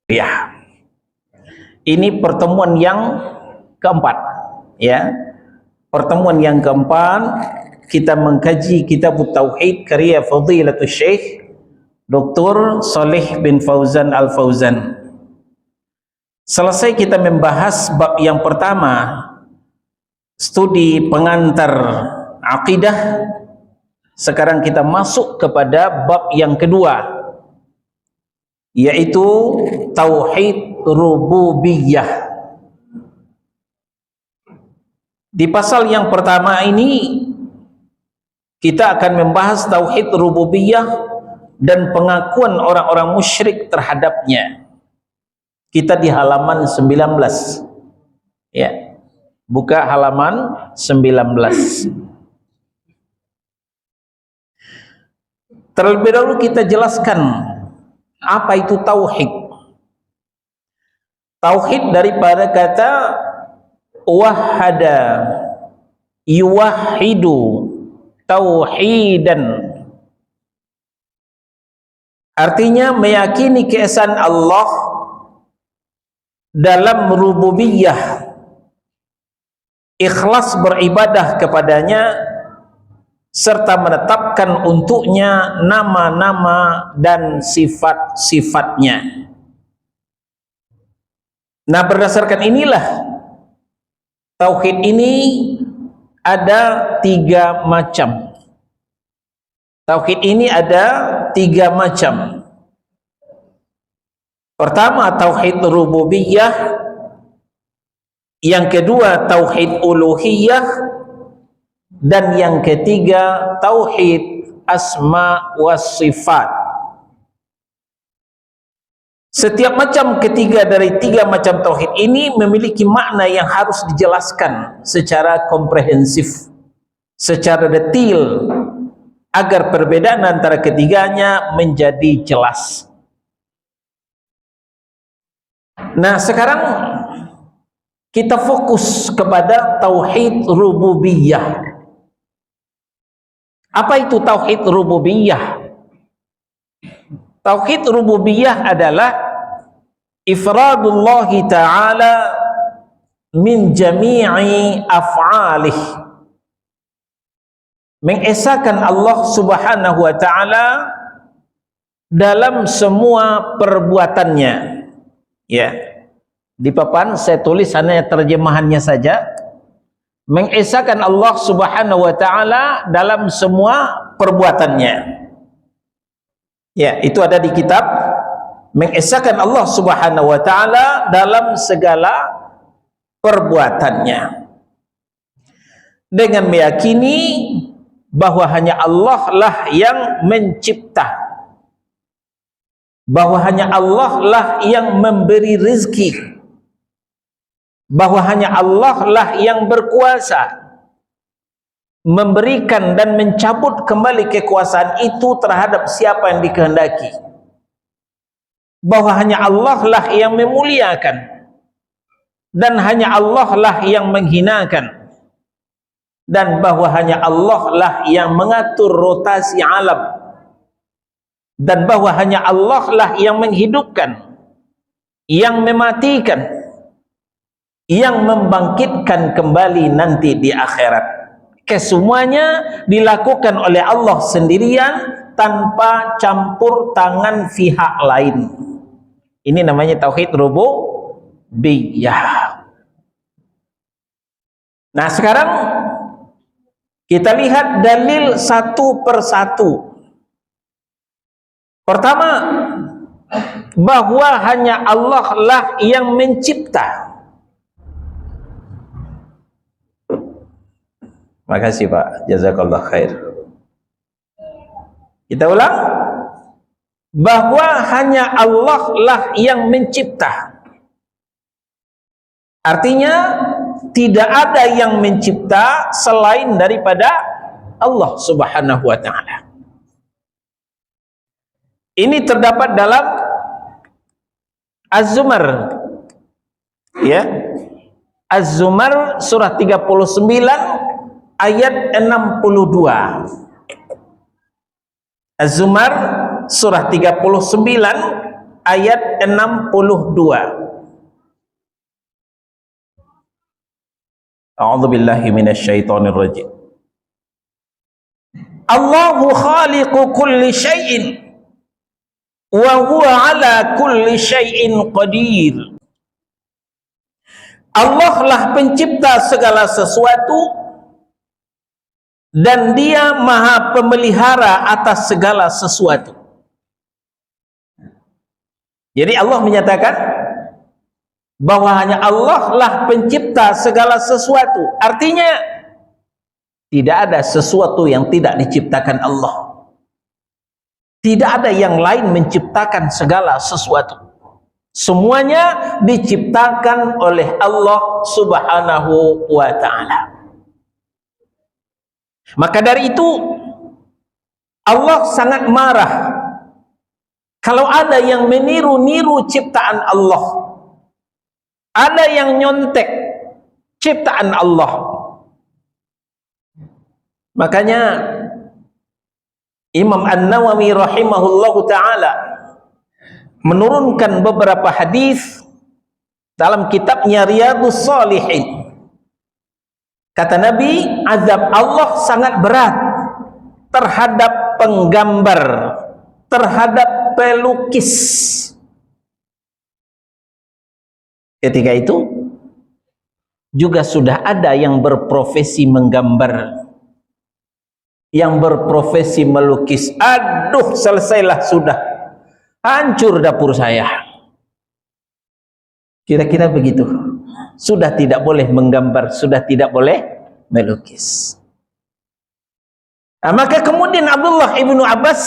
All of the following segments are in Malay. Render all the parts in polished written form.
Ya, ini pertemuan yang keempat, ya. Pertemuan yang keempat kita mengkaji kitab Tauhid karya Fadilatul Syekh Dr. Saleh bin Fauzan Al-Fauzan. Selesai kita membahas bab yang pertama, studi pengantar akidah. Sekarang kita masuk kepada bab yang kedua, yaitu Tauhid Rububiyah. Di pasal yang pertama ini kita akan membahas Tauhid Rububiyah dan pengakuan orang-orang musyrik terhadapnya. Kita di halaman 19, ya, buka halaman 19. Terlebih dahulu kita jelaskan apa itu tauhid. Tauhid daripada kata wahada, yuwahidu, tauhidan. Artinya meyakini keesaan Allah dalam rububiyah, ikhlas beribadah kepadanya, serta menetapkan untuknya nama-nama dan sifat-sifatnya. Nah, berdasarkan inilah tauhid ini ada 3 macam. Tauhid ini ada 3 macam. Pertama, tauhid rububiyah. Yang kedua, tauhid uluhiyah. Dan yang ketiga, tauhid asma wa sifat. Setiap macam ketiga dari 3 macam tauhid ini memiliki makna yang harus dijelaskan secara komprehensif, secara detail, agar perbedaan antara ketiganya menjadi jelas. Nah, sekarang kita fokus kepada tauhid rububiyah. Apa itu tauhid rububiyah? Tauhid rububiyah adalah ifradullah ta'ala min jami'i af'alih, mengesahkan Allah subhanahu wa ta'ala dalam semua perbuatannya. Ya, di papan saya tulis hanya terjemahannya saja. Mengesahkan Allah subhanahu wa ta'ala dalam semua perbuatannya. Ya, itu ada di kitab. Mengesahkan Allah subhanahu wa ta'ala dalam segala perbuatannya, dengan meyakini bahwa hanya Allah lah yang mencipta, bahwa hanya Allah lah yang memberi rezeki, bahwa hanya Allah lah yang berkuasa memberikan dan mencabut kembali kekuasaan itu terhadap siapa yang dikehendaki, bahwa hanya Allah lah yang memuliakan dan hanya Allah lah yang menghinakan, dan bahwa hanya Allah lah yang mengatur rotasi alam, dan bahwa hanya Allah lah yang menghidupkan, yang mematikan, yang membangkitkan kembali nanti di akhirat. Kesemuanya dilakukan oleh Allah sendirian tanpa campur tangan pihak lain. Ini namanya tauhid rububiyah. Nah, sekarang kita lihat dalil satu persatu. Pertama, bahwa hanya Allah lah yang mencipta. Makasih Pak, jazakallah khair. Kita ulang, bahwa hanya Allah lah yang mencipta. Artinya tidak ada yang mencipta selain daripada Allah subhanahu wa ta'ala. Ini terdapat dalam Az-Zumar, ya, Az-Zumar surah 39 ayat 62. Az-Zumar surah 39 ayat 62. A'udzubillahi minasyaitonir rajim. Allahu khaliqu kulli syai'in wa huwa ala kulli syai'in qadir. Allah lah pencipta segala sesuatu dan dia maha pemelihara atas segala sesuatu. Jadi Allah menyatakan bahwa hanya Allah lah pencipta segala sesuatu. Artinya tidak ada sesuatu yang tidak diciptakan Allah. Tidak ada yang lain menciptakan segala sesuatu. Semuanya diciptakan oleh Allah Subhanahu wa ta'ala. Maka dari itu Allah sangat marah kalau ada yang meniru-niru ciptaan Allah, ada yang nyontek ciptaan Allah. Makanya Imam An-Nawawi rahimahullahu ta'ala menurunkan beberapa hadis dalam kitabnya Riyadhus Shalihin. Kata Nabi, azab Allah sangat berat terhadap penggambar, terhadap pelukis. Ketika itu juga sudah ada yang berprofesi menggambar, yang berprofesi melukis. Aduh, selesailah sudah, hancur dapur saya. Kira-kira begitu. Sudah tidak boleh menggambar, sudah tidak boleh melukis. Nah, maka kemudian Abdullah ibnu Abbas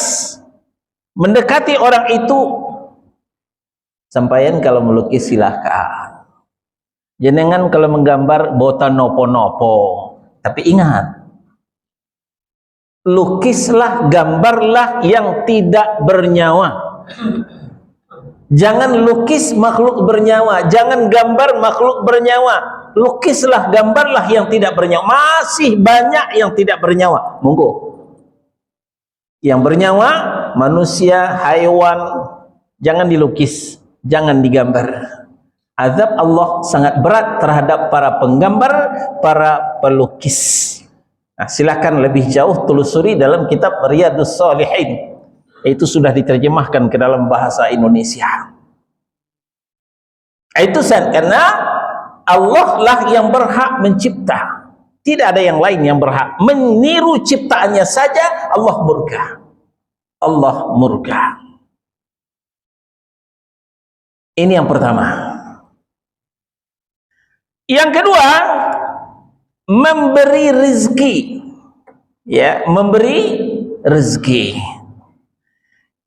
mendekati orang itu. Sampaian kalau melukis silahkan, jenengan kalau menggambar boten nopo-nopo, tapi ingat, lukislah, gambarlah yang tidak bernyawa. Jangan lukis makhluk bernyawa, jangan gambar makhluk bernyawa. Lukislah, gambarlah yang tidak bernyawa. Masih banyak yang tidak bernyawa, monggo. Yang bernyawa, manusia, hewan, jangan dilukis, jangan digambar. Azab Allah sangat berat terhadap para penggambar, para pelukis. Nah, silakan lebih jauh telusuri dalam kitab Riyadhus Shalihin. Itu sudah diterjemahkan ke dalam bahasa Indonesia. Itu karena Allah lah yang berhak mencipta. Tidak ada yang lain yang berhak. Meniru ciptaannya saja Allah murka. Allah murka. Ini yang pertama. Yang kedua, memberi rezeki. Ya, memberi rezeki.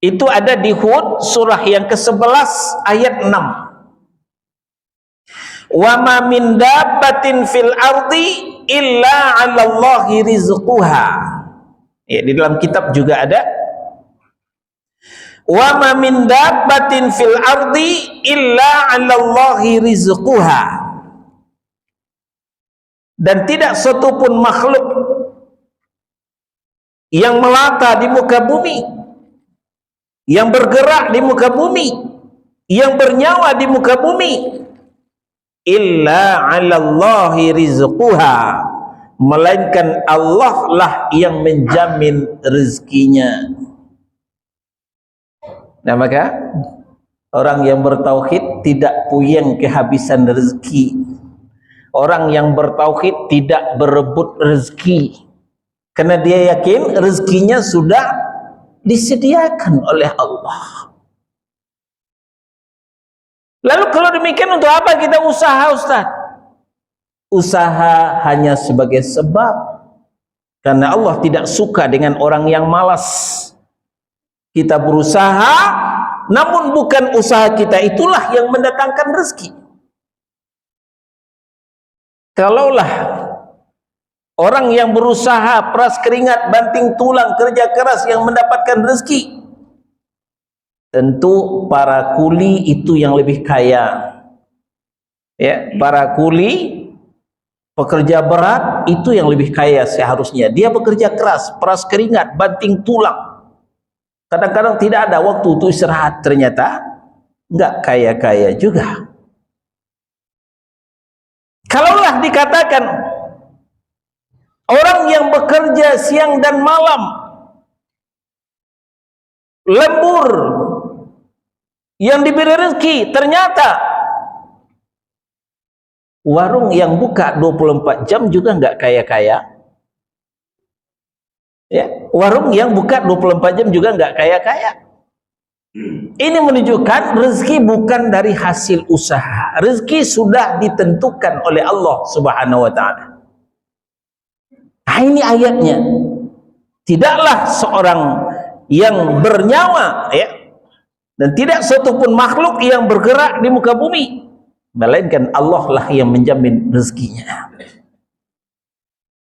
Itu ada di Hud surah yang ke-11 ayat 6. Wa ma min dabbatin fil ardi illa 'ala Allahi rizquha. Ya, di dalam kitab juga ada. Wa ma min dabbatin fil ardi illa 'ala Allahi rizquha. Dan tidak satu pun makhluk yang melata di muka bumi, yang bergerak di muka bumi, yang bernyawa di muka bumi, illa 'ala Allahi rizquha, melainkan Allah lah yang menjamin rezekinya. Nah, maka orang yang bertauhid tidak puyeng kehabisan rezeki. Orang yang bertauhid tidak berebut rezeki, karena dia yakin rezekinya sudah disediakan oleh Allah. Lalu kalau demikian, untuk apa kita usaha, Ustaz? Usaha hanya sebagai sebab, karena Allah tidak suka dengan orang yang malas. Kita berusaha, namun bukan usaha kita itulah yang mendatangkan rezeki. Kalaulah orang yang berusaha, peras keringat, banting tulang, kerja keras yang mendapatkan rezeki, tentu para kuli itu yang lebih kaya. Ya, para kuli, pekerja berat itu yang lebih kaya seharusnya. Dia bekerja keras, peras keringat, banting tulang. Kadang-kadang tidak ada waktu untuk istirahat ternyata. enggak kaya-kaya juga. Kalaulah dikatakan orang yang bekerja siang dan malam, lembur, yang diberi rezeki, ternyata warung yang buka 24 jam juga enggak kaya-kaya. Ya, warung yang buka 24 jam juga enggak kaya-kaya. Ini menunjukkan rezeki bukan dari hasil usaha. Rezeki sudah ditentukan oleh Allah Subhanahu wa taala. Nah, ini ayatnya. Tidaklah seorang yang bernyawa, ya, dan tidak satupun makhluk yang bergerak di muka bumi, melainkan Allah lah yang menjamin rezekinya.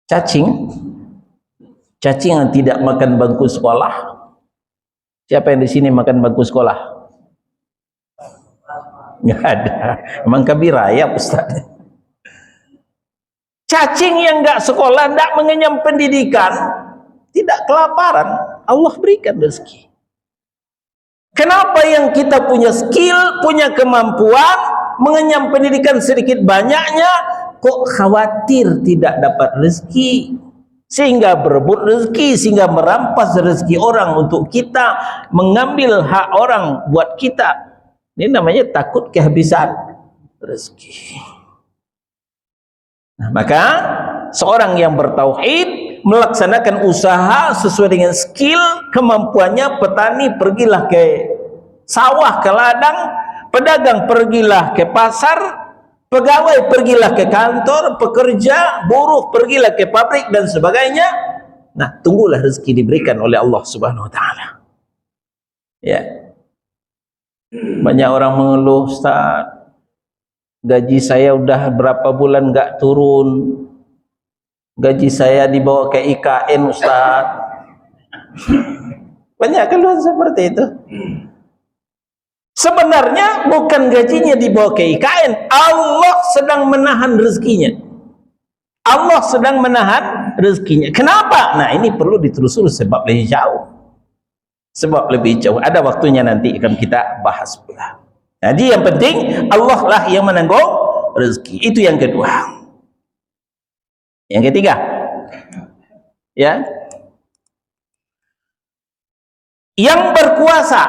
Cacing yang tidak makan bangku sekolah. Siapa yang di sini makan bangku sekolah? Nggak ada. Emang kabira ya Ustaz. Cacing yang nggak sekolah, nggak mengenyam pendidikan, tidak kelaparan, Allah berikan rezeki. Kenapa yang kita punya skill, punya kemampuan, mengenyam pendidikan sedikit banyaknya, kok khawatir tidak dapat rezeki? Sehingga berebut rezeki, sehingga merampas rezeki orang untuk kita, mengambil hak orang buat kita. Ini namanya takut kehabisan rezeki. Nah, maka seorang yang bertauhid melaksanakan usaha sesuai dengan skill, kemampuannya. Petani pergilah ke sawah, ke ladang, pedagang pergilah ke pasar, pegawai pergilah ke kantor, pekerja, buruh pergilah ke pabrik dan sebagainya. Nah, tunggulah rezeki diberikan oleh Allah Subhanahu wa taala. Ya. Banyak orang mengeluh, Ustaz, gaji saya udah berapa bulan enggak turun. Gaji saya dibawa ke IKN, Ustaz. Banyak keluhan seperti itu. Sebenarnya bukan gajinya dibawa ke IKN, Allah sedang menahan rezekinya. Allah sedang menahan rezekinya. Kenapa? Nah, ini perlu ditelusuri sebab lebih jauh. Sebab lebih jauh. Ada waktunya nanti akan kita bahas pula. Jadi yang penting Allah lah yang menanggung rezeki. Itu yang kedua. Yang ketiga, ya, yang berkuasa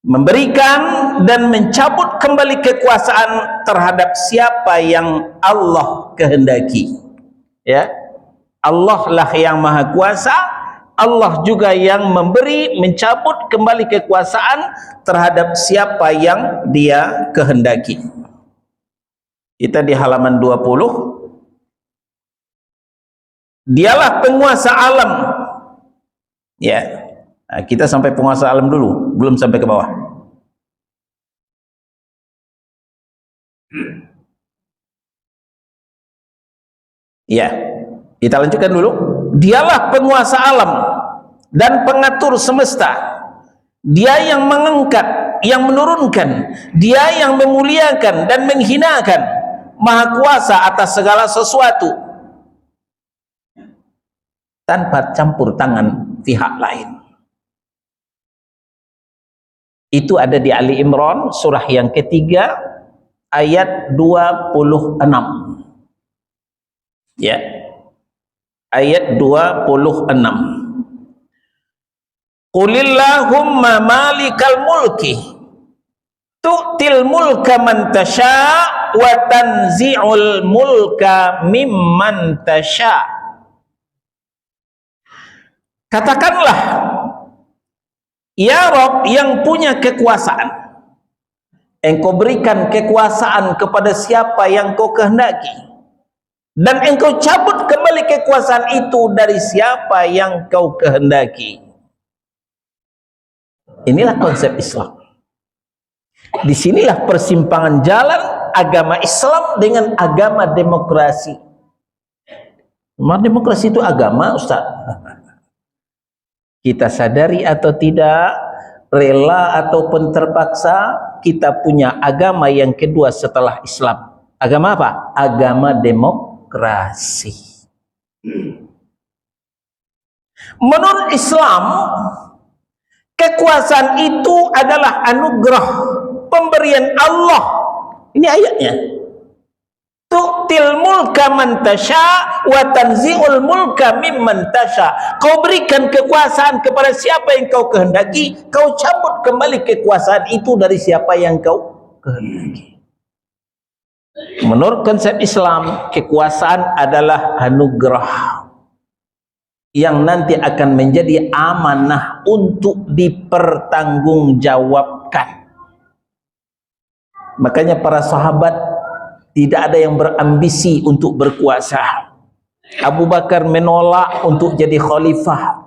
memberikan dan mencabut kembali kekuasaan terhadap siapa yang Allah kehendaki. Ya, Allah lah yang maha kuasa. Allah juga yang memberi, mencabut kembali kekuasaan terhadap siapa yang Dia kehendaki. Kita di halaman 20. Dialah penguasa alam. Ya. Nah, kita sampai penguasa alam dulu, belum sampai ke bawah. Ya. Kita lanjutkan dulu. Dialah penguasa alam dan pengatur semesta. Dia yang mengangkat, yang menurunkan, Dia yang memuliakan dan menghinakan, maha kuasa atas segala sesuatu tanpa campur tangan pihak lain. Itu ada di Ali Imran surah yang ketiga ayat 26. Ya. Ayat 26. Qulillahumma malikal mulki tu'til mulka man tasha' wa tanzi'ul mulka mimman tasha'. Katakanlah, ya Rabb yang punya kekuasaan, Engkau berikan kekuasaan kepada siapa yang Kau kehendaki, dan Engkau cabut kembali kekuasaan itu dari siapa yang Kau kehendaki. Inilah konsep Islam. Disinilah persimpangan jalan agama Islam dengan agama demokrasi. Demokrasi itu agama, Ustaz. Kita sadari atau tidak, rela ataupun terpaksa, kita punya agama yang kedua setelah Islam. Agama apa? Agama demokrasi. Menurut Islam, Kekuasaan itu adalah anugerah, pemberian Allah. Ini ayatnya. Tu'til mulka man tasha wa tanzi'ul mulka mimman tasha. Kau berikan kekuasaan kepada siapa yang kau kehendaki, kau cabut kembali kekuasaan itu dari siapa yang kau kehendaki. Menurut konsep Islam, kekuasaan adalah anugerah yang nanti akan menjadi amanah untuk dipertanggungjawabkan. Makanya para sahabat tidak ada yang berambisi untuk berkuasa. Abu Bakar menolak untuk jadi khalifah.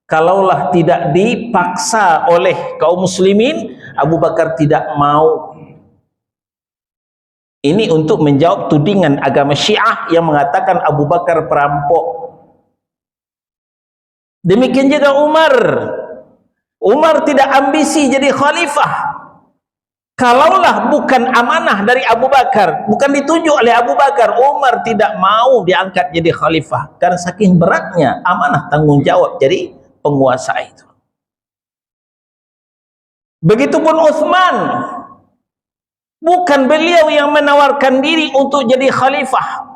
Kalaulah tidak dipaksa oleh kaum muslimin, Abu Bakar tidak mau. Ini untuk menjawab tudingan agama Syiah yang mengatakan Abu Bakar perampok. Demikian juga Umar. Umar tidak ambisi jadi khalifah. Kalaulah bukan amanah dari Abu Bakar, bukan ditunjuk oleh Abu Bakar, Umar tidak mau diangkat jadi khalifah. Karena saking beratnya amanah tanggung jawab jadi penguasa itu. Begitupun Utsman. Bukan beliau yang menawarkan diri untuk jadi khalifah,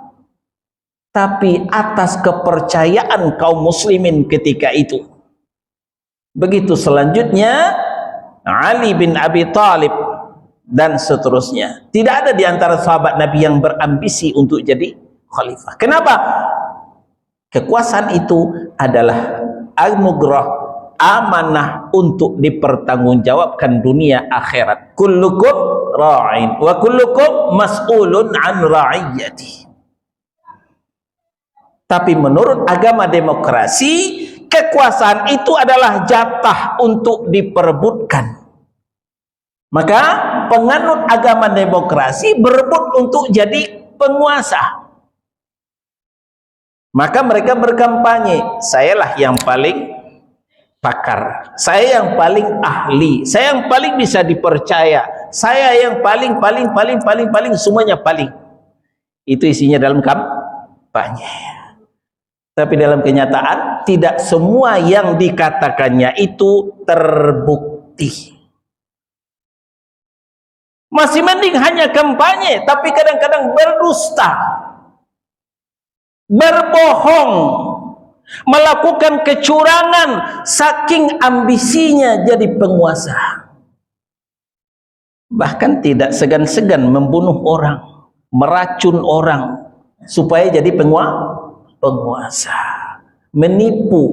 tapi atas kepercayaan kaum muslimin ketika itu. Begitu selanjutnya Ali bin Abi Thalib dan seterusnya. Tidak ada di antara sahabat Nabi yang berambisi untuk jadi khalifah. Kenapa? Kekuasaan itu adalah anugerah, amanah untuk dipertanggungjawabkan dunia akhirat. Kullukum ra'in wa kullukum mas'ulun an ra'iyyati. Tapi menurut agama demokrasi, kekuasaan itu adalah jatah untuk diperebutkan. Maka penganut agama demokrasi berebut untuk jadi penguasa. Maka mereka berkampanye, sayalah yang paling pakar, saya yang paling ahli, saya yang paling bisa dipercaya, saya yang paling semuanya paling. Itu isinya dalam kampanye. Tapi dalam kenyataan tidak semua yang dikatakannya itu terbukti. Masih mending hanya kampanye, tapi kadang-kadang berdusta, berbohong, melakukan kecurangan saking ambisinya jadi penguasa. Bahkan tidak segan-segan membunuh orang, meracun orang supaya jadi penguasa, menipu,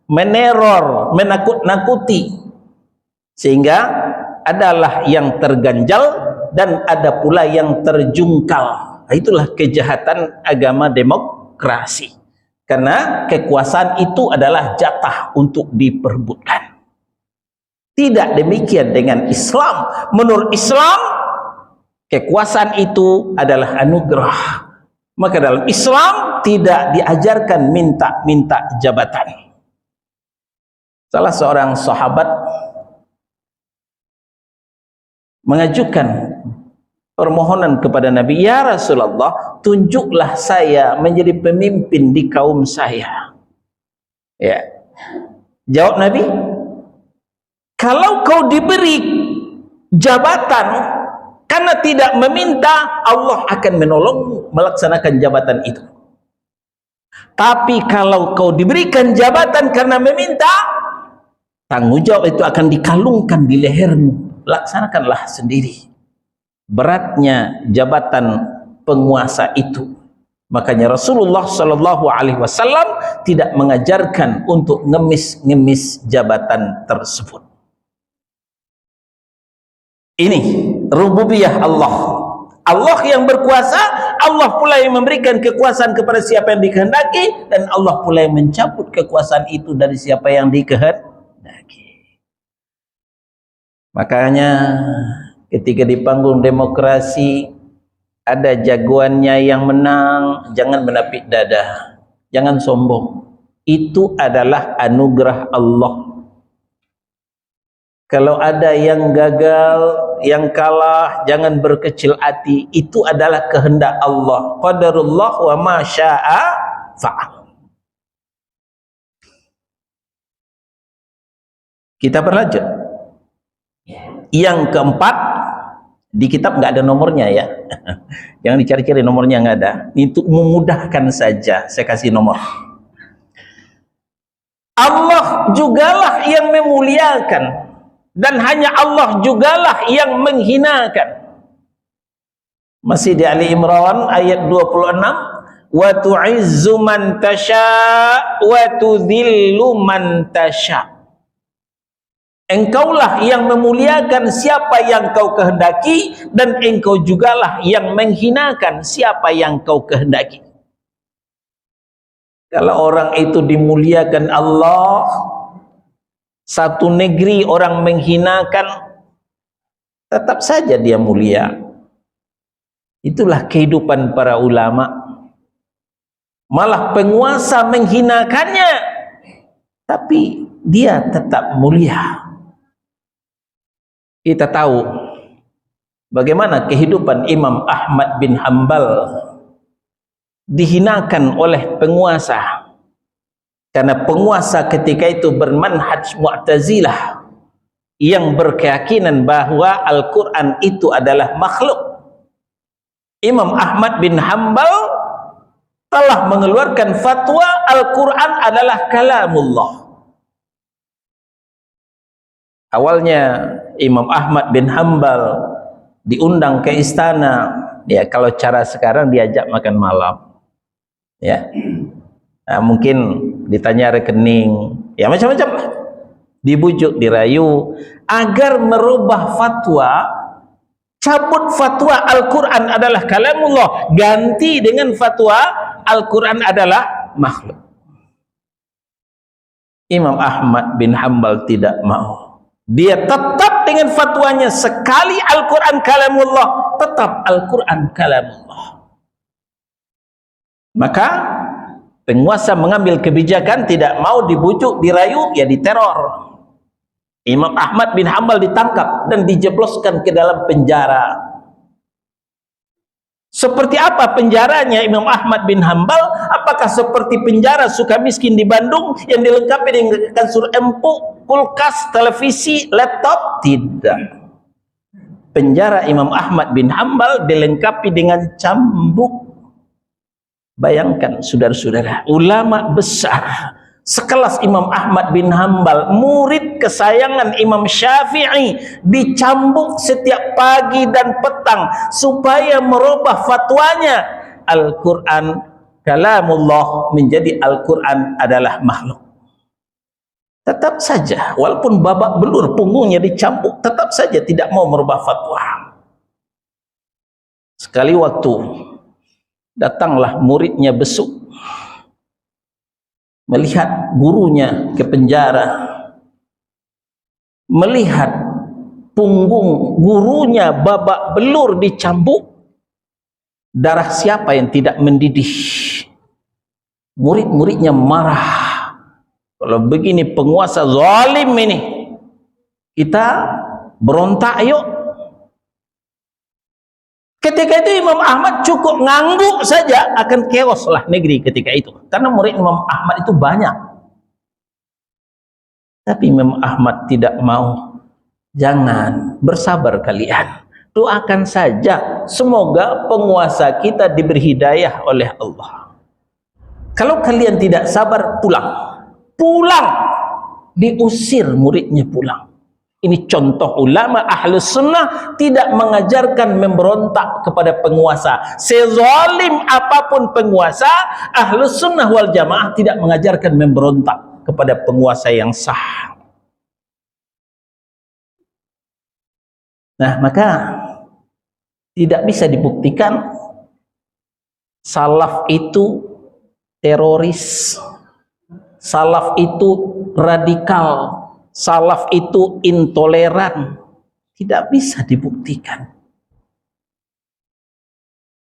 meneror, menakut-nakuti, sehingga adalah yang terganjal dan ada pula yang terjungkal. Itulah kejahatan agama demokrasi, karena kekuasaan itu adalah jatah untuk diperebutkan. Tidak demikian dengan Islam. Menurut Islam, kekuasaan itu adalah anugerah. Maka dalam Islam tidak diajarkan minta-minta jabatan. Salah seorang sahabat mengajukan permohonan kepada Nabi, ya Rasulullah, tunjuklah saya menjadi pemimpin di kaum saya. Ya. Jawab Nabi, kalau kau diberi jabatan karena tidak meminta, Allah akan menolongmu melaksanakan jabatan itu. Tapi kalau kau diberikan jabatan karena meminta, tanggung jawab itu akan dikalungkan di lehermu. Laksanakanlah sendiri. Beratnya jabatan penguasa itu. Makanya Rasulullah SAW tidak mengajarkan untuk ngemis-ngemis jabatan tersebut. Ini rububiyah Allah. Allah yang berkuasa, Allah pula yang memberikan kekuasaan kepada siapa yang dikehendaki, dan Allah pula yang mencabut kekuasaan itu dari siapa yang dikehendaki. Makanya ketika di panggung demokrasi ada jagoannya yang menang, jangan menapik dada, jangan sombong. Itu adalah anugerah Allah. Kalau ada yang gagal, yang kalah, jangan berkecil hati. Itu adalah kehendak Allah. Qadarullah wa ma syaa fa'al. Kita berlanjut. Yang keempat, di kitab nggak ada nomornya ya. Jangan dicari-cari nomornya, nggak ada. Ini untuk memudahkan saja saya kasih nomor. Allah jugalah yang memuliakan dan hanya Allah jugalah yang menghinakan. Masih di Ali Imran ayat 26, wa tu'izzu man tasya wa tudhillu man tasya. Engkaulah yang memuliakan siapa yang kau kehendaki dan engkau jugalah yang menghinakan siapa yang kau kehendaki. Kalau orang itu dimuliakan Allah, satu negeri orang menghinakan, tetap saja dia mulia. Itulah kehidupan para ulama. Malah penguasa menghinakannya, tapi dia tetap mulia. Kita tahu bagaimana kehidupan Imam Ahmad bin Hanbal dihinakan oleh penguasa, karena penguasa ketika itu bermanhaj Mu'tazilah yang berkeyakinan bahwa Al-Quran itu adalah makhluk. Imam Ahmad bin Hanbal telah mengeluarkan fatwa Al-Quran adalah kalamullah. Awalnya Imam Ahmad bin Hanbal diundang ke istana, ya kalau cara sekarang diajak makan malam, ya. Nah, mungkin ditanya rekening, ya macam-macam lah. Dibujuk, dirayu agar merubah fatwa, cabut fatwa Al-Quran adalah kalamullah, ganti dengan fatwa Al-Quran adalah makhluk. Imam Ahmad bin Hanbal tidak mau. Dia tetap dengan fatwanya, sekali Al-Quran kalamullah, tetap Al-Quran kalamullah. Maka penguasa mengambil kebijakan, tidak mau dibujuk, dirayu, ya diteror. Imam Ahmad bin Hanbal ditangkap dan dijebloskan ke dalam penjara. Seperti apa penjaranya Imam Ahmad bin Hanbal? Apakah seperti penjara Sukamiskin di Bandung yang dilengkapi dengan kasur empuk, kulkas, televisi, laptop? Tidak. Penjara Imam Ahmad bin Hanbal dilengkapi dengan cambuk. Bayangkan saudara-saudara, ulama besar sekelas Imam Ahmad bin Hanbal, murid kesayangan Imam Syafi'i, dicambuk setiap pagi dan petang supaya merubah fatwanya Al-Quran kalamullah menjadi Al-Quran adalah makhluk. Tetap saja walaupun babak belur punggungnya dicambuk, tetap saja tidak mau merubah fatwa. Sekali waktu datanglah muridnya besuk, melihat gurunya ke penjara, melihat punggung gurunya babak belur dicambuk, darah siapa yang tidak mendidih? Murid-muridnya marah. Kalau begini penguasa zalim ini, kita berontak yuk. Ketika itu Imam Ahmad cukup ngangguk saja akan chaos lah negeri ketika itu, karena murid Imam Ahmad itu banyak. Tapi Imam Ahmad tidak mau. Jangan, bersabar kalian, doakan saja semoga penguasa kita diberi hidayah oleh Allah. Kalau kalian tidak sabar, pulang, diusir muridnya pulang. Ini contoh ulama Ahlus Sunnah tidak mengajarkan memberontak kepada penguasa. Sezalim apapun penguasa, Ahlus Sunnah wal Jamaah tidak mengajarkan memberontak kepada penguasa yang sah. Nah, maka tidak bisa dibuktikan salaf itu teroris, salaf itu radikal, salaf itu intoleran. Tidak bisa dibuktikan.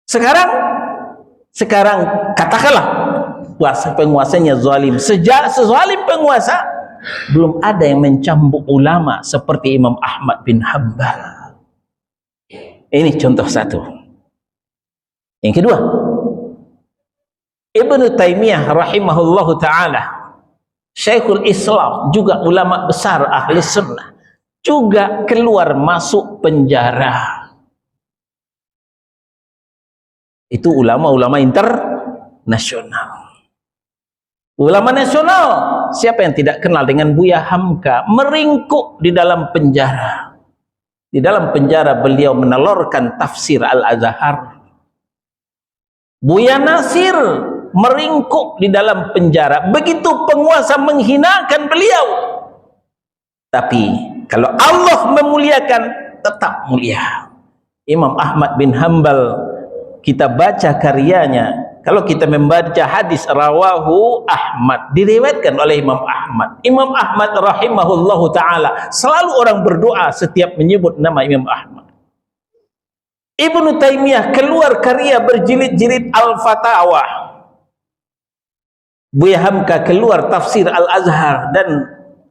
Sekarang katakanlah penguasanya zalim. Sejak sezalim penguasa, belum ada yang mencambuk ulama seperti Imam Ahmad bin Hanbal. Ini contoh satu. Yang kedua, Ibnu Taimiyah rahimahullahu ta'ala Syekhul Islam, juga ulama besar ahli sunnah, juga keluar masuk penjara. Itu ulama-ulama internasional. Ulama nasional, siapa yang tidak kenal dengan Buya Hamka, meringkuk di dalam penjara. Di dalam penjara beliau menelurkan tafsir Al-Azhar. Buya Nasir meringkuk di dalam penjara. Begitu penguasa menghinakan beliau. Tapi kalau Allah memuliakan, tetap mulia. Imam Ahmad bin Hanbal, kita baca karyanya. Kalau kita membaca hadis rawahu Ahmad, diriwayatkan oleh Imam Ahmad. Imam Ahmad rahimahullahu ta'ala, selalu orang berdoa setiap menyebut nama Imam Ahmad. Ibnu Taimiyah keluar karya berjilid-jilid Al-Fatawa. Buya Hamka keluar tafsir Al-Azhar dan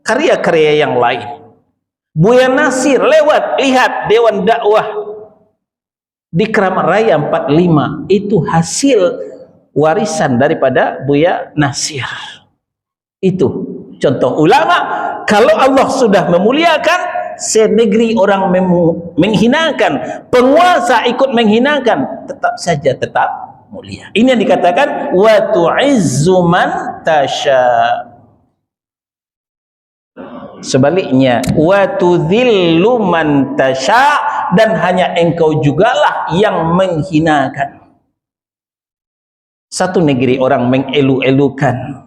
karya-karya yang lain. Buya Nasir lihat Dewan Dakwah di Kramat Raya 45, itu hasil warisan daripada Buya Nasir. Itu contoh ulama. Kalau Allah sudah memuliakan, senegeri orang menghinakan, penguasa ikut menghinakan, tetap saja tetap mulia. Ini yang dikatakan wa tu'izzu man tasya. Sebaliknya wa tudhillu man tasya, dan hanya engkau jugalah yang menghinakan. Satu negeri orang mengelu-elukan,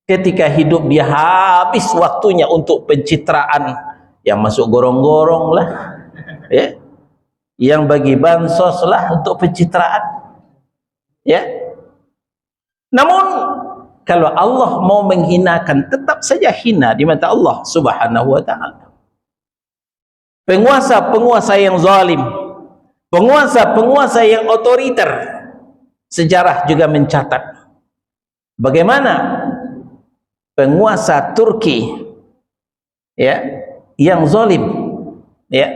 ketika hidup dia habis waktunya untuk pencitraan, yang masuk gorong-gorong lah, ya, yang bagi bansos lah untuk pencitraan, ya. Namun kalau Allah mau menghinakan, tetap saja hina di mata Allah Subhanahu wa ta'ala. Penguasa-penguasa yang zalim, penguasa-penguasa yang otoriter, sejarah juga mencatat bagaimana penguasa Turki, ya, yang zalim, ya,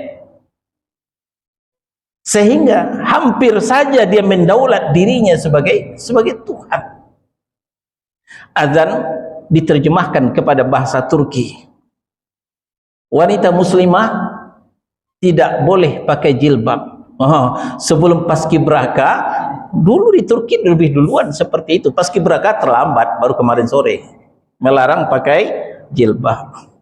sehingga hampir saja dia mendaulat dirinya sebagai Tuhan. Azan diterjemahkan kepada bahasa Turki. Wanita muslimah tidak boleh pakai jilbab. Sebelum paskibraka, dulu di Turki lebih duluan seperti itu. Paskibraka terlambat, baru kemarin sore melarang pakai jilbab.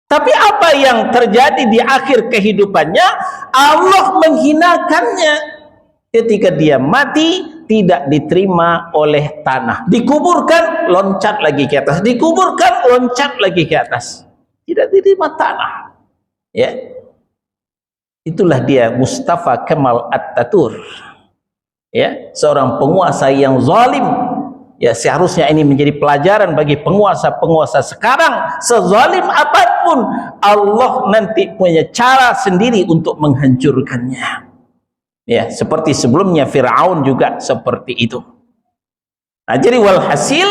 Tapi apa yang terjadi di akhir kehidupannya? Allah menghinakannya. Ketika dia mati, tidak diterima oleh tanah. Dikuburkan, loncat lagi ke atas. Dikuburkan, loncat lagi ke atas. Tidak diterima tanah. Ya, itulah dia Mustafa Kemal Atatürk, ya, seorang penguasa yang zalim. Ya, seharusnya ini menjadi pelajaran bagi penguasa-penguasa sekarang. Sezalim apapun, Allah nanti punya cara sendiri untuk menghancurkannya. Ya, seperti sebelumnya Fir'aun juga seperti itu. Nah, jadi walhasil,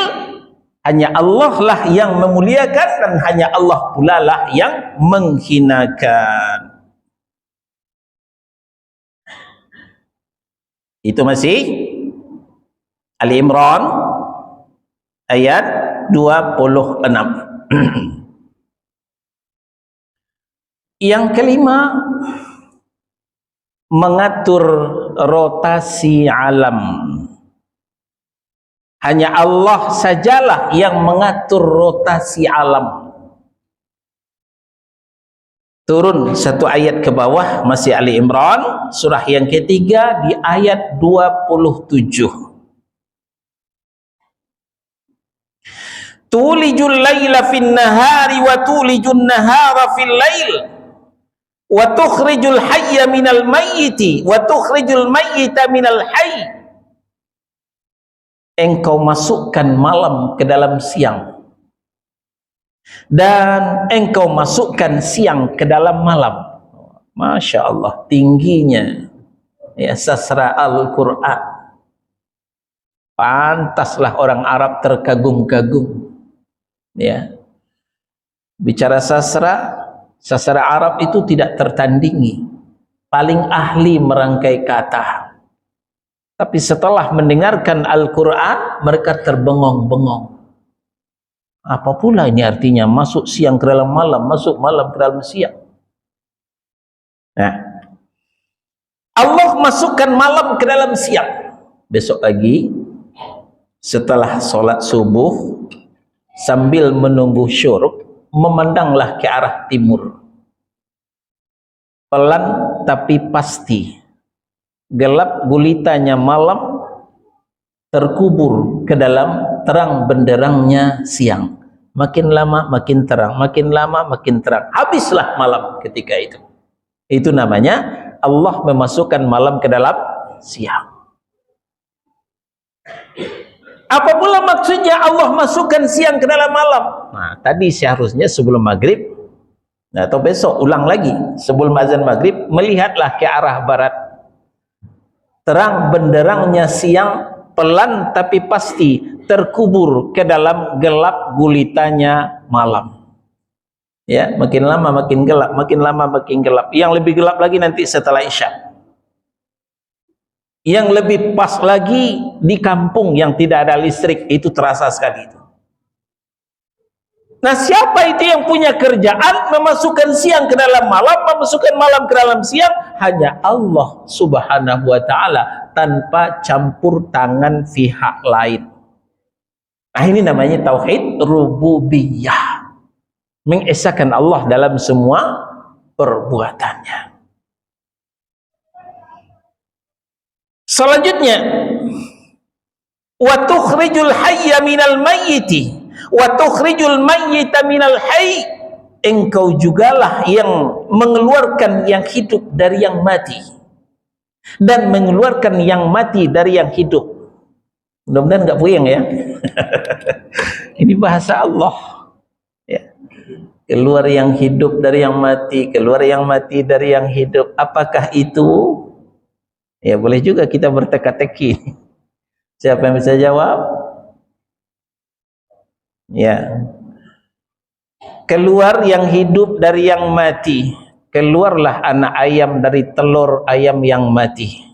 hanya Allah lah yang memuliakan, dan hanya Allah pula lah yang menghinakan. Itu masih Ali Imran ayat 26. Yang kelima, mengatur rotasi alam. Hanya Allah sajalah yang mengatur rotasi alam. Turun satu ayat ke bawah, masih Ali Imran, surah yang ketiga di ayat 27. Tulijul laila fin nahari wa tulijun nahara fil lail wa tukhrijul hayya minal mayyiti wa tukhrijul mayyita minal hayy. Engkau masukkan malam ke dalam siang, dan engkau masukkan siang ke dalam malam. Masya Allah, tingginya ya sastra Al-Quran. Pantaslah orang Arab terkagum-kagum. Ya, bicara sastra Arab itu tidak tertandingi. Paling ahli merangkai kata. Tapi setelah mendengarkan Al-Quran, mereka terbengong-bengong. Apa pula ini artinya? Masuk siang ke dalam malam, masuk malam ke dalam siang. Nah, Allah masukkan malam ke dalam siang. Besok pagi, setelah sholat subuh, sambil menunggu syuruk, memandanglah ke arah timur. Pelan tapi pasti. Gelap gulitanya malam terkubur ke dalam terang benderangnya siang. Makin lama makin terang, makin lama makin terang. Habislah malam ketika itu. Itu namanya Allah memasukkan malam ke dalam siang. Apa pula maksudnya Allah masukkan siang ke dalam malam? Nah, tadi seharusnya sebelum maghrib, atau besok ulang lagi sebelum azan maghrib, melihatlah ke arah barat. Terang benderangnya siang, pelan tapi pasti terkubur ke dalam gelap gulitanya malam. Ya, makin lama makin gelap, makin lama makin gelap. Yang lebih gelap lagi nanti setelah Isya. Yang lebih pas lagi di kampung yang tidak ada listrik, itu terasa sekali itu. Nah, siapa itu yang punya kerjaan memasukkan siang ke dalam malam, memasukkan malam ke dalam siang? Hanya Allah Subhanahu wa ta'ala, tanpa campur tangan pihak lain. Nah, ini namanya tauhid rububiyah. Mengesahkan Allah dalam semua perbuatannya. Selanjutnya, wa tukhrijul hayya minal mayyiti wa tukhrijul mayyita minal hayy. Engkau jugalah yang mengeluarkan yang hidup dari yang mati dan mengeluarkan yang mati dari yang hidup. Mudah-mudahan enggak puyeng ya. Ini bahasa Allah. Ya. Keluar yang hidup dari yang mati, keluar yang mati dari yang hidup. Apakah itu? Ya, boleh juga kita berteka-teki. Siapa yang bisa jawab? Ya. Keluar yang hidup dari yang mati. Keluarlah anak ayam dari telur ayam yang mati.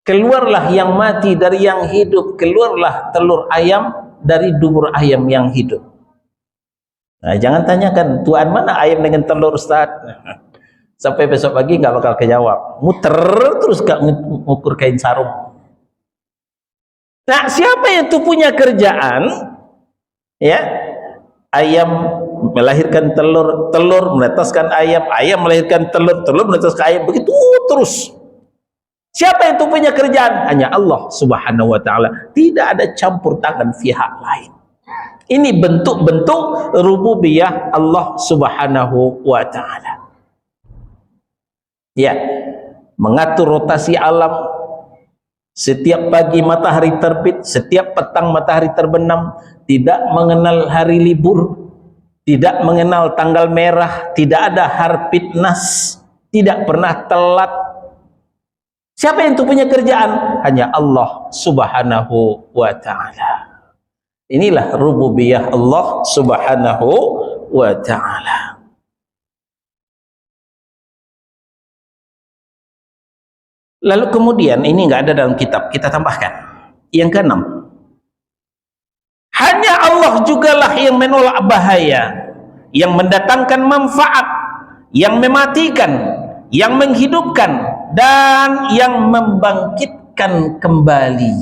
Keluarlah yang mati dari yang hidup. Keluarlah telur ayam dari dubur ayam yang hidup. Nah, jangan tanyakan, Tuhan mana ayam dengan telur, Ustaz? Sampai besok pagi nggak bakal kejawab. Muter terus gak ngukur kain sarung. Nah, siapa yang tuh punya kerjaan? Ya, ayam melahirkan telur, telur menetaskan ayam, ayam melahirkan telur, telur menetaskan ayam, begitu terus. Siapa yang tuh punya kerjaan? Hanya Allah Subhanahu wa ta'ala. Tidak ada campur tangan pihak lain. Ini bentuk-bentuk rububiyah Allah Subhanahu wa ta'ala. Ya, mengatur rotasi alam. Setiap pagi matahari terbit, setiap petang matahari terbenam, tidak mengenal hari libur, tidak mengenal tanggal merah, tidak ada harpitnas, tidak pernah telat. Siapa yang itu punya kerjaan? Hanya Allah Subhanahu wa ta'ala. Inilah rububiyah Allah Subhanahu wa ta'ala. Lalu kemudian, ini enggak ada dalam kitab, kita tambahkan. Yang keenam, hanya Allah jugalah yang menolak bahaya, yang mendatangkan manfaat, yang mematikan, yang menghidupkan, dan yang membangkitkan kembali.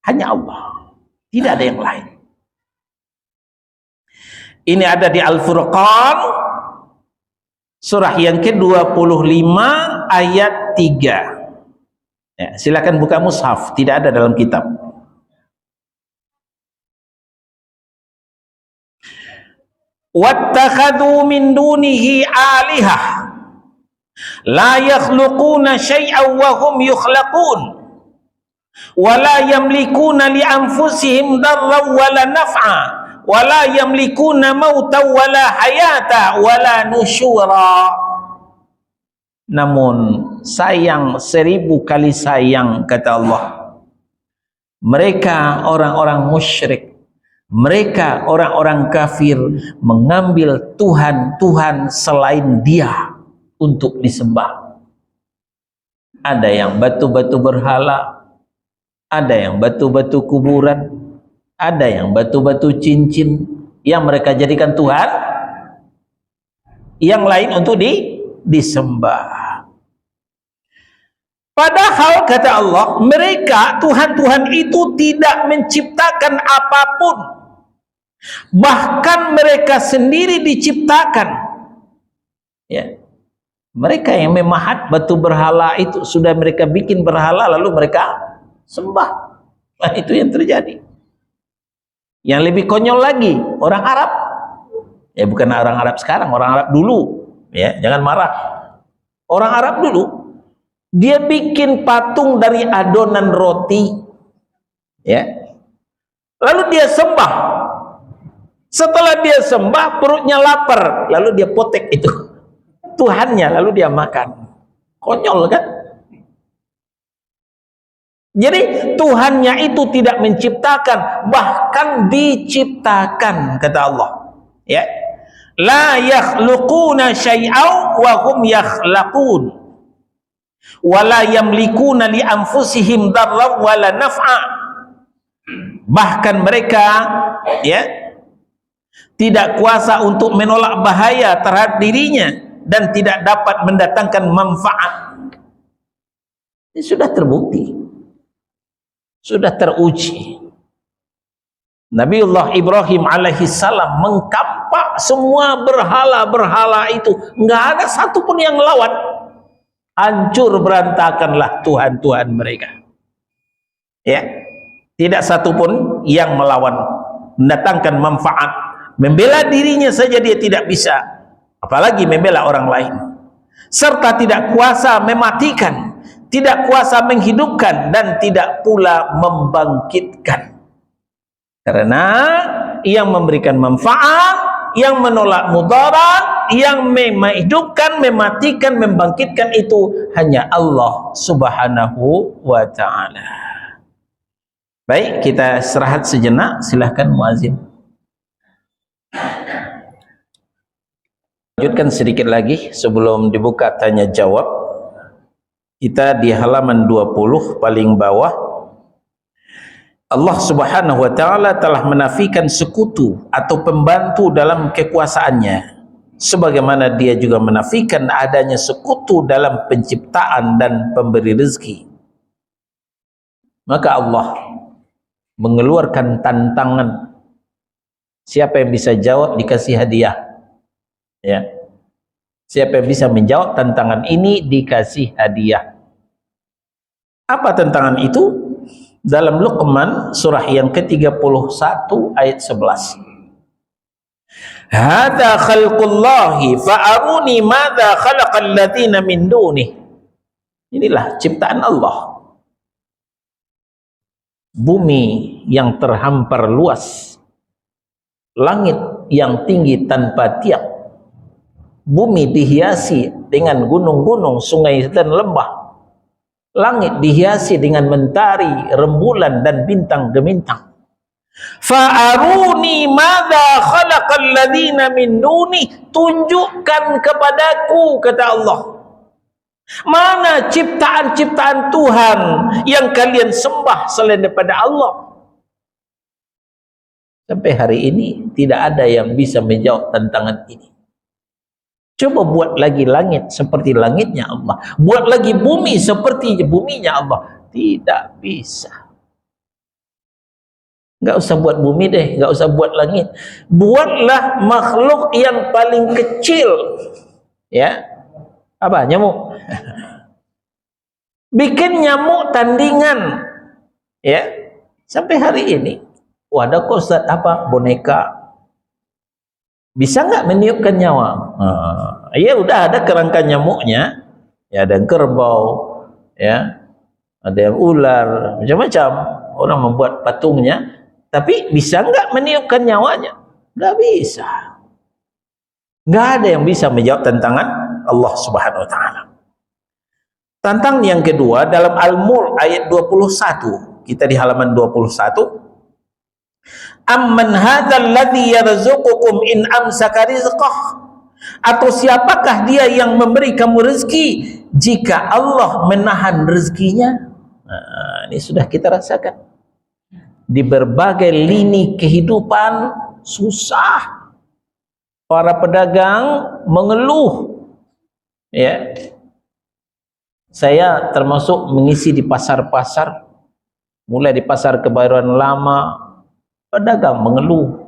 Hanya Allah, tidak ada yang lain. Ini ada di Al-Furqan, surah yang ke-25 ayat 3. Ya, silakan buka mushaf, tidak ada dalam kitab. Wattakhadhu min dunihi alihah la yakhluquna syai'an wa hum yukhlaqun wa la yamlikuna li anfusihim darran wa la naf'a wa la yamlikuna mautan wa la hayata wa la nusyura. Namun sayang 1000 kali sayang, kata Allah, mereka orang-orang musyrik, mereka orang-orang kafir mengambil Tuhan-Tuhan selain Dia untuk disembah. ada yang batu-batu berhala, ada yang batu-batu kuburan, ada yang batu-batu cincin yang mereka jadikan Tuhan, yang lain untuk disembah. Padahal kata Allah, mereka Tuhan-Tuhan itu tidak menciptakan apapun, bahkan mereka sendiri diciptakan. Ya, mereka yang memahat batu berhala itu sudah mereka bikin berhala lalu mereka sembah. Nah, itu yang terjadi. Yang lebih konyol lagi, orang Arab, ya bukan orang Arab sekarang, orang Arab dulu, ya jangan marah. Orang Arab dulu, dia bikin patung dari adonan roti, ya, lalu dia sembah. Setelah dia sembah, perutnya lapar, lalu dia potek itu Tuhannya, lalu dia makan. Konyol kan? Jadi Tuhannya itu tidak menciptakan, bahkan diciptakan, kata Allah, ya. La yakhluquna syai'aw wa hum yakhlaqun wa la yamlikuna li anfusihim darran wa la naf'a. Bahkan mereka, ya, tidak kuasa untuk menolak bahaya terhadap dirinya dan tidak dapat mendatangkan manfaat. Ini sudah terbukti, sudah teruji. Nabiullah Ibrahim alaihissalam mengkampak semua berhala-berhala itu, nggak ada satupun yang melawan. Hancur berantakanlah Tuhan-Tuhan mereka, ya, tidak satupun yang melawan, mendatangkan manfaat. Membela dirinya saja dia tidak bisa, apalagi membela orang lain. Serta tidak kuasa mematikan, tidak kuasa menghidupkan, dan tidak pula membangkitkan. Karena yang memberikan manfaat, yang menolak mudarat, yang menghidupkan, mematikan, membangkitkan itu hanya Allah Subhanahu wa ta'ala. Baik, kita istirahat sejenak. Silahkan muazin. Lanjutkan sedikit lagi sebelum dibuka tanya jawab. Kita di halaman 20 paling bawah. Allah Subhanahu wa ta'ala telah menafikan sekutu atau pembantu dalam kekuasaannya, sebagaimana dia juga menafikan adanya sekutu dalam penciptaan dan pemberi rezeki. Maka Allah mengeluarkan tantangan. Siapa yang bisa jawab dikasih hadiah, ya. Siapa yang bisa menjawab tantangan ini dikasih hadiah. Apa tantangan itu? Dalam Luqman surah yang ke-31 ayat 11. Hadza khalqullahi fa'aruni madza khalaqal ladzina min dunih. Inilah ciptaan Allah. Bumi yang terhampar luas, langit yang tinggi tanpa tiap, bumi dihiasi dengan gunung-gunung, sungai dan lembah, langit dihiasi dengan mentari, rembulan dan bintang gemintang. Fa'aruni madza khalaqal ladzina min duni, tunjukkan kepadaku, kata Allah, mana ciptaan-ciptaan Tuhan yang kalian sembah selain daripada Allah. Sampai hari ini tidak ada yang bisa menjawab tantangan ini. Coba buat lagi langit seperti langitnya Allah, buat lagi bumi seperti buminya Allah. Tidak bisa. Nggak usah buat bumi deh, nggak usah buat langit. Buatlah makhluk yang paling kecil, ya. Apa? Nyamuk. Bikin nyamuk tandingan, ya. Sampai hari ini, ada kok Ustaz apa? Boneka. Bisa nggak meniupkan nyawa? Ya udah, ada kerangka nyamuknya, ya, ada yang kerbau, ya, ada yang ular, macam-macam. Orang membuat patungnya, tapi bisa nggak meniupkan nyawanya? Nggak bisa. Nggak ada yang bisa menjawab tantangan Allah Subhanahu Wa Taala. Tantang yang kedua dalam Al-Mulk ayat 21. Kita di halaman 21. Amman hadzal ladzi yarzuqukum in amsaka rizqah Atau siapakah dia yang memberi kamu rezeki jika Allah menahan rezekinya? Nah, ini sudah kita rasakan di berbagai lini kehidupan. Susah, para pedagang mengeluh, ya. Saya termasuk mengisi di pasar-pasar, mulai di Pasar Kebayoran Lama, pedagang mengeluh.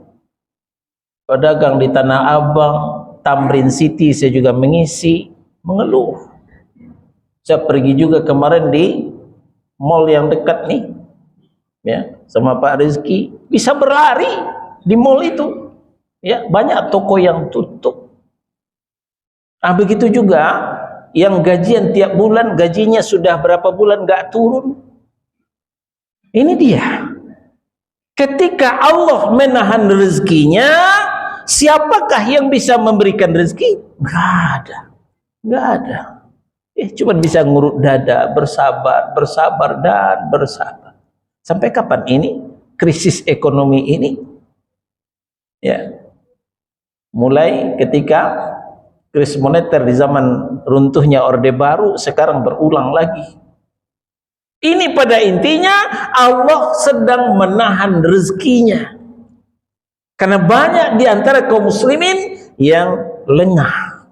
Pedagang di Tanah Abang, Tamrin City saya juga mengisi, mengeluh. Saya pergi juga kemarin di mall yang dekat nih, ya, sama Pak Rizky, bisa berlari di mall itu, ya, banyak toko yang tutup. Begitu juga yang gajian tiap bulan, gajinya sudah berapa bulan gak turun. Ini dia, ketika Allah menahan rezekinya, siapakah yang bisa memberikan rezeki? Gak ada. Cuma bisa ngurut dada, bersabar, bersabar, dan bersabar. Sampai kapan ini krisis ekonomi ini? Ya, mulai ketika krisis moneter di zaman runtuhnya Orde Baru, sekarang berulang lagi. Ini pada intinya Allah sedang menahan rezekinya, karena banyak di antara kaum muslimin yang lengah,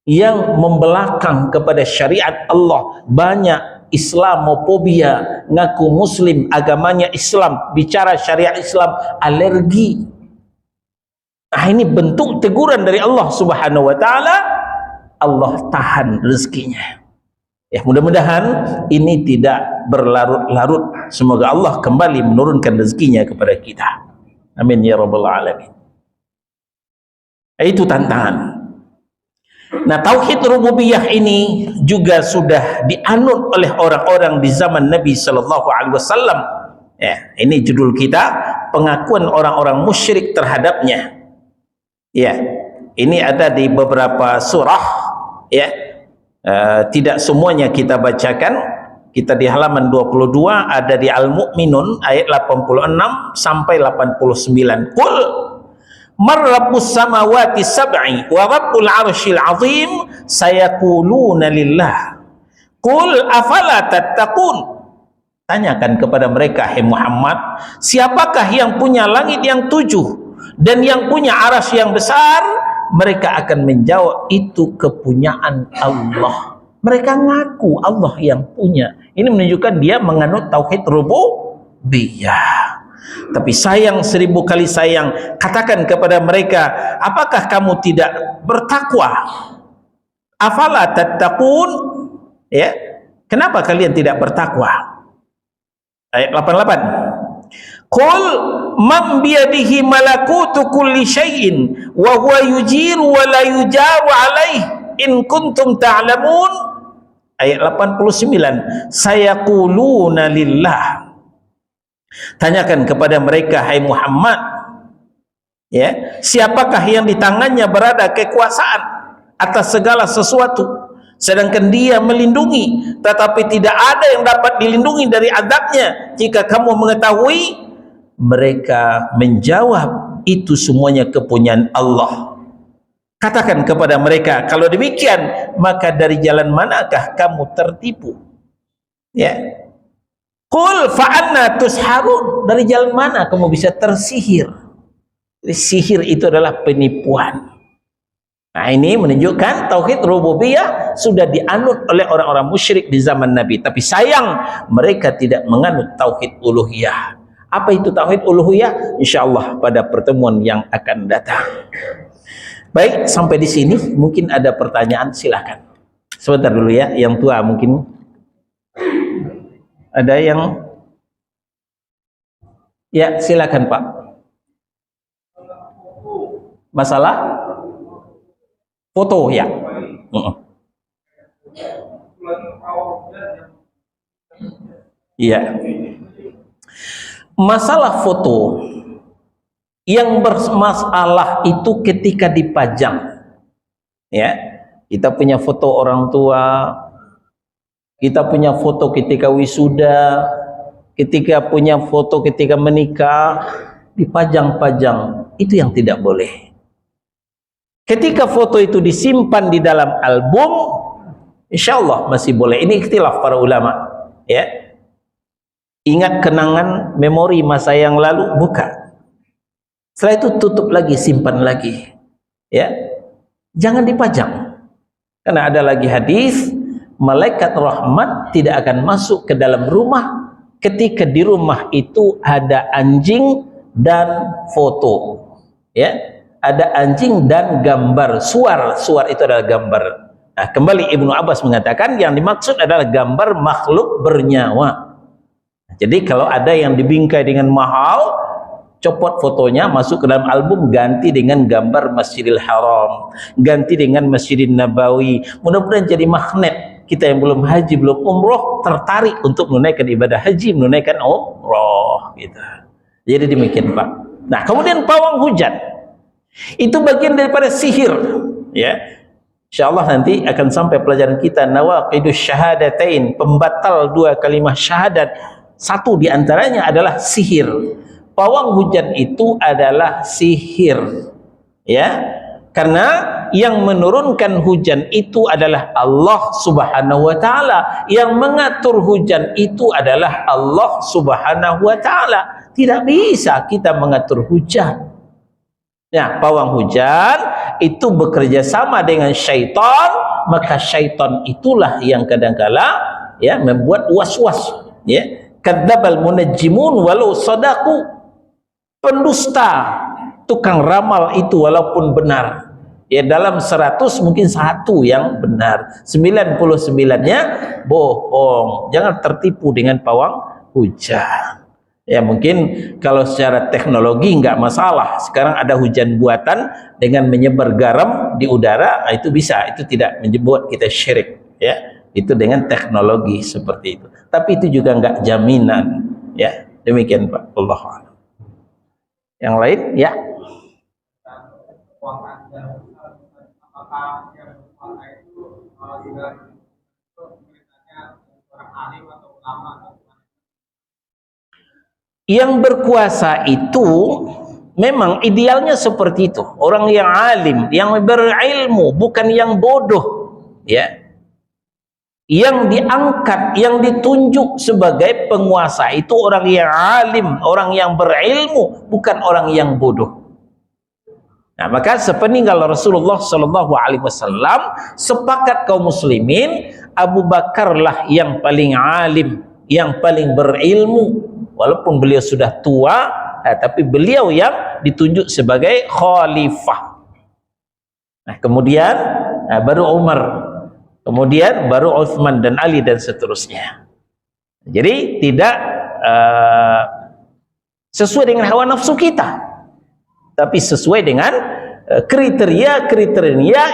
yang membelakang kepada syariat Allah. Banyak Islamofobia, ngaku muslim, agamanya Islam, bicara syariat Islam, alergi. Ini bentuk teguran dari Allah Subhanahu wa taala. Allah tahan rezekinya. Ya, mudah-mudahan ini tidak berlarut-larut. Semoga Allah kembali menurunkan rezekinya kepada kita. Amin ya rabbal alamin. Itu tantangan. Nah, tauhid rububiyah ini juga sudah dianut oleh orang-orang di zaman Nabi sallallahu alaihi wasallam. Ya, ini judul kita, pengakuan orang-orang musyrik terhadapnya. Ya, ini ada di beberapa surah, ya. Tidak semuanya kita bacakan. Kita di halaman 22, ada di Al-Mu'minun ayat 86 sampai 89. Qul man rabbus samawati sab'i wa rabbul arsyil azim sayaquluna lillah qul afala tattaqun. Tanyakan kepada mereka, hai Muhammad, siapakah yang punya langit yang 7 dan yang punya arasy yang besar? Mereka akan menjawab, itu kepunyaan Allah. Mereka ngaku Allah yang punya. Ini menunjukkan dia menganut tauhid rububiyah. Tapi sayang, 1000 kali sayang, katakan kepada mereka, apakah kamu tidak bertakwa? Afala tattaqun? Ya, kenapa kalian tidak bertakwa? Ayat 88. Qul man biyadihi malakutu kulli syai'in wa huwa yujiru wa la yujaru alaih in kuntum ta'lamun. Ayat 89. Sayaquluna lillah. Tanyakan kepada mereka, hai Muhammad, ya, siapakah yang di tangannya berada kekuasaan atas segala sesuatu, sedangkan dia melindungi, tetapi tidak ada yang dapat dilindungi dari azabnya jika kamu mengetahui. Mereka menjawab, itu semuanya kepunyaan Allah. Katakan kepada mereka, kalau demikian, maka dari jalan manakah kamu tertipu? Ya. Qul fa'anna tusharun, dari jalan mana kamu bisa tersihir? Jadi, sihir itu adalah penipuan. Nah, ini menunjukkan tauhid rububiyah sudah dianut oleh orang-orang musyrik di zaman Nabi. Tapi sayang, mereka tidak menganut tauhid uluhiyah. Apa itu tauhid uluhiyah? Insyaallah pada pertemuan yang akan datang. Baik, sampai di sini mungkin ada pertanyaan, silakan. Sebentar dulu ya, yang tua mungkin ada yang, ya silakan Pak. Masalah foto ya. Iya. Masalah foto yang bermasalah itu ketika dipajang, ya, kita punya foto orang tua, kita punya foto ketika wisuda, ketika punya foto ketika menikah, dipajang-pajang, itu yang tidak boleh. Ketika foto itu disimpan di dalam album, insya Allah masih boleh. Ini ikhtilaf para ulama, ya. Ingat kenangan memori masa yang lalu, buka. Setelah itu tutup lagi, simpan lagi, ya. Jangan dipajang, karena ada lagi hadis, malaikat rahmat tidak akan masuk ke dalam rumah ketika di rumah itu ada anjing dan foto, ya, ada anjing dan gambar. Suar itu adalah gambar. Nah, kembali Ibnu Abbas mengatakan yang dimaksud adalah gambar makhluk bernyawa. Jadi kalau ada yang dibingkai dengan mahal, copot fotonya, masuk ke dalam album, ganti dengan gambar Masjidil Haram, ganti dengan Masjidil Nabawi. Mudah-mudahan jadi magnet kita yang belum haji, belum umroh, tertarik untuk menunaikan ibadah haji, menunaikan umroh, gitu. Jadi demikian, Pak. Nah, kemudian pawang hujan itu bagian daripada sihir, ya. Insyaallah nanti akan sampai pelajaran kita nawaqidus syahadatain, pembatal dua kalimat syahadat. Satu di antaranya adalah sihir. Pawang hujan itu adalah sihir, ya. Karena yang menurunkan hujan itu adalah Allah Subhanahu wa taala, yang mengatur hujan itu adalah Allah Subhanahu wa taala. Tidak bisa kita mengatur hujan. Ya, pawang hujan itu bekerja sama dengan syaitan, maka syaitan itulah yang kadang-kala, ya, membuat was-was, ya. Kadzdzabal munajjimun walau sadaqu, pendusta tukang ramal itu walaupun benar, ya, dalam 100 mungkin satu yang benar, 99-nya bohong. Jangan tertipu dengan pawang hujan. Ya, mungkin kalau secara teknologi nggak masalah. Sekarang ada hujan buatan dengan menyebar garam di udara, itu bisa, itu tidak membuat kita syirik, ya. Itu dengan teknologi seperti itu. Tapi itu juga nggak jaminan, ya. Demikian, Pak. Allahu a'lam. Yang lain, ya. Yang berkuasa itu memang idealnya seperti itu, orang yang alim, yang berilmu, bukan yang bodoh, ya. Yang diangkat, yang ditunjuk sebagai penguasa itu orang yang alim, orang yang berilmu, bukan orang yang bodoh. Nah, maka sepeninggal Rasulullah Shallallahu Alaihi Wasallam, sepakat kaum muslimin, Abu Bakarlah yang paling alim, yang paling berilmu, walaupun beliau sudah tua, tapi beliau yang ditunjuk sebagai khalifah. Nah, kemudian baru Umar, kemudian baru Utsman dan Ali dan seterusnya. Jadi tidak sesuai dengan hawa nafsu kita, tapi sesuai dengan kriteria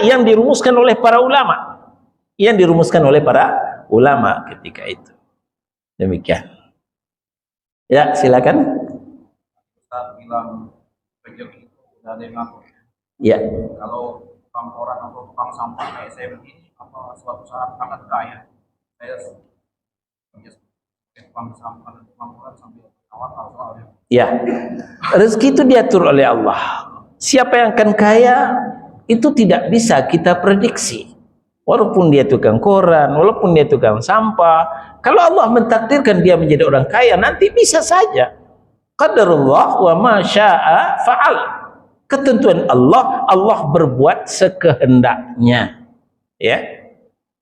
yang dirumuskan oleh para ulama, ketika itu. Demikian. Ya, silakan. Ustaz bilang rezeki itu udah ada yang ngatur. Ya. Kalau tukang koran atau tukang sampah kayak saya begini, apa suatu saat akan kaya? Saya kerja sebagai tukang sampah dan tukang koran sambil awal soalnya. Ya, rezeki itu diatur oleh Allah. Siapa yang akan kaya itu tidak bisa kita prediksi. Walaupun dia tukang koran, walaupun dia tukang sampah, kalau Allah mentakdirkan dia menjadi orang kaya, nanti bisa saja. Qadarullah wa ma syaa fa'al. Ketentuan Allah, Allah berbuat sekehendaknya. Ya.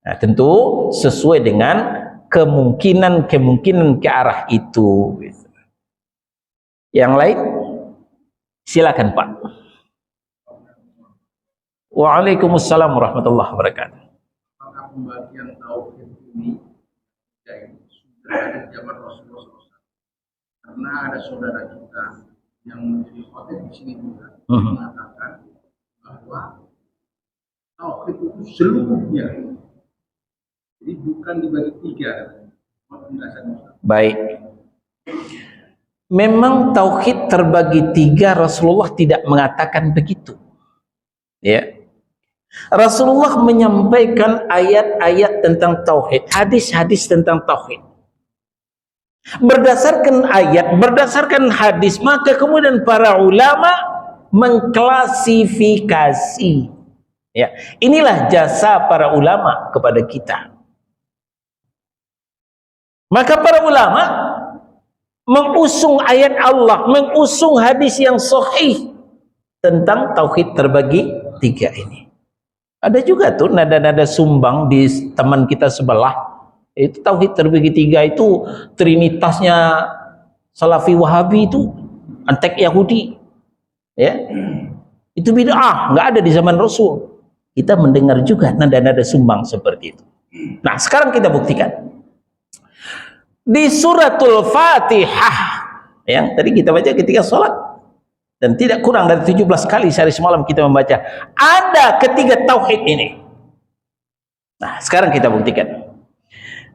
Nah, tentu sesuai dengan kemungkinan ke arah itu. Yang lain, silakan, Pak. Waalaikumsalam warahmatullahi wabarakatuh. Apakah pembagian tauhid ini sudah ada di zaman Rasulullah SAW? Karena ada saudara kita yang menjadi khotib di sini juga mengatakan bahwa tauhid itu seluruhnya, jadi bukan dibagi tiga. Baik. Memang tauhid terbagi tiga, Rasulullah tidak mengatakan begitu. Ya. Rasulullah menyampaikan ayat-ayat tentang tauhid, hadis-hadis tentang tauhid. Berdasarkan ayat, berdasarkan hadis, maka kemudian para ulama mengklasifikasi. Ya, inilah jasa para ulama kepada kita. Maka para ulama mengusung ayat Allah, mengusung hadis yang sahih tentang tauhid terbagi tiga ini. Ada juga tuh nada-nada sumbang di teman kita sebelah, itu tauhid terbagi tiga itu trinitasnya Salafi Wahabi itu antek Yahudi, ya itu bid'ah, nggak ada di zaman Rasul. Kita mendengar juga nada-nada sumbang seperti itu. Nah, sekarang kita buktikan di suratul Fatihah yang tadi kita baca ketika sholat, dan tidak kurang dari 17 kali sehari semalam kita membaca, ada ketiga tauhid ini. Nah, sekarang kita buktikan.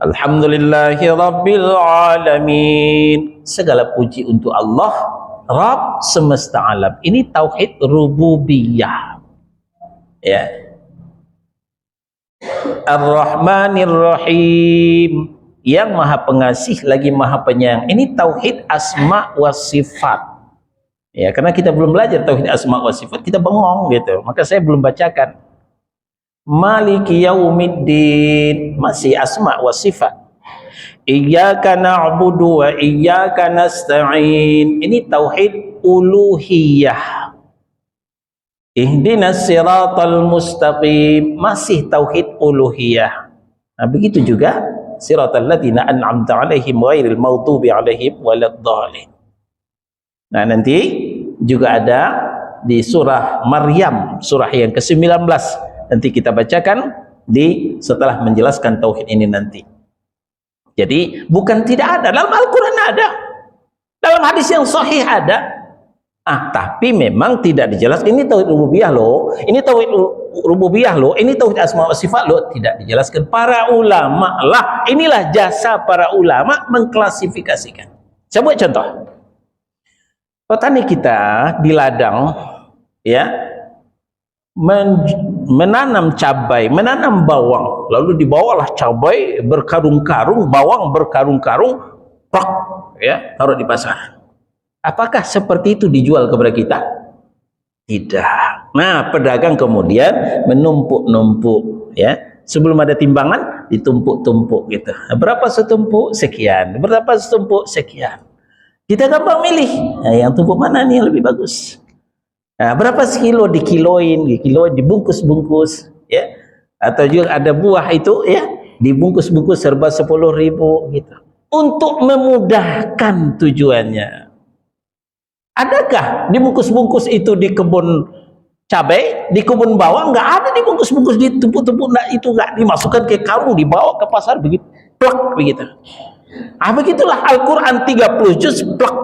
Alhamdulillahi Rabbil Alamin. Segala puji untuk Allah, Rabb semesta alam. Ini tauhid rububiyah. Ya. Ar-Rahmanir Rahim. Yang maha pengasih lagi maha penyayang. Ini tauhid asma wa sifat. Ya, karena kita belum belajar tauhid asma wa sifat, kita bengong gitu. Maka saya belum bacakan. Maliki yaumiddin, masih asma wa sifat. Iyyaka na'budu wa iyyaka nasta'in. Ini tauhid uluhiyah. Ihdinas siratal mustaqim, masih tauhid uluhiyah. Nah, begitu juga siratal ladzina an'amta 'alaihim ghairil maghdubi 'alaihim waladdallin. Nah, nanti juga ada di surah Maryam, surah yang ke-19. Nanti kita bacakan setelah menjelaskan tauhid ini nanti. Jadi bukan tidak ada, dalam Al-Quran ada, dalam hadis yang sahih ada. Tapi memang tidak dijelaskan ini tauhid rububiyah loh, ini tauhid rububiyah loh, ini tauhid asma wa sifat loh, tidak dijelaskan. Para ulama lah, inilah jasa para ulama mengklasifikasikan. Saya buat contoh. Petani kita di ladang, ya, menanam cabai, menanam bawang, lalu dibawalah cabai berkarung-karung, bawang berkarung-karung, plak, ya, taruh di pasar. Apakah seperti itu dijual kepada kita? Tidak. Nah, pedagang kemudian menumpuk-numpuk, ya. Sebelum ada timbangan, ditumpuk-tumpuk gitu. Berapa setumpuk? Sekian. Berapa setumpuk? Sekian. Kita gampang milih. Nah, yang tumpuk mana nih yang lebih bagus? Nah, berapa sekilo? Dikiloin, dibungkus-bungkus, ya. Atau juga ada buah itu, ya, dibungkus-bungkus serba 10.000 gitu. Untuk memudahkan tujuannya. Adakah dibungkus-bungkus itu di kebun cabai, di kebun bawang? Nggak ada dibungkus-bungkus, ditumpuk-tumpuk, nah, itu nggak dimasukkan ke karung, dibawa ke pasar begitu, plak begitu. Begitulah Al-Quran 30 juz, plak.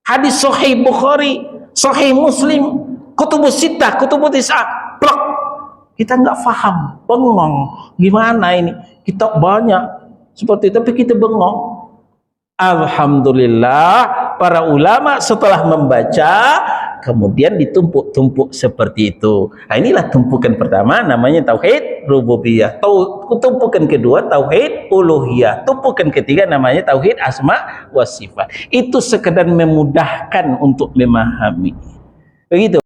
Hadis Sahih Bukhari, Sahih Muslim, Kutubus Sittah, Kutubus Tis'ah, plak. Kita nggak paham, bengong. Gimana ini? Kitab banyak seperti itu, tapi kita bengong. Alhamdulillah, para ulama setelah membaca kemudian ditumpuk-tumpuk seperti itu. Nah, inilah tumpukan pertama, namanya tauhid rububiyah. Tumpukan kedua tauhid uluhiyah. Tumpukan ketiga namanya tauhid asma wa sifat. Itu sekedar memudahkan untuk memahami. Begitu.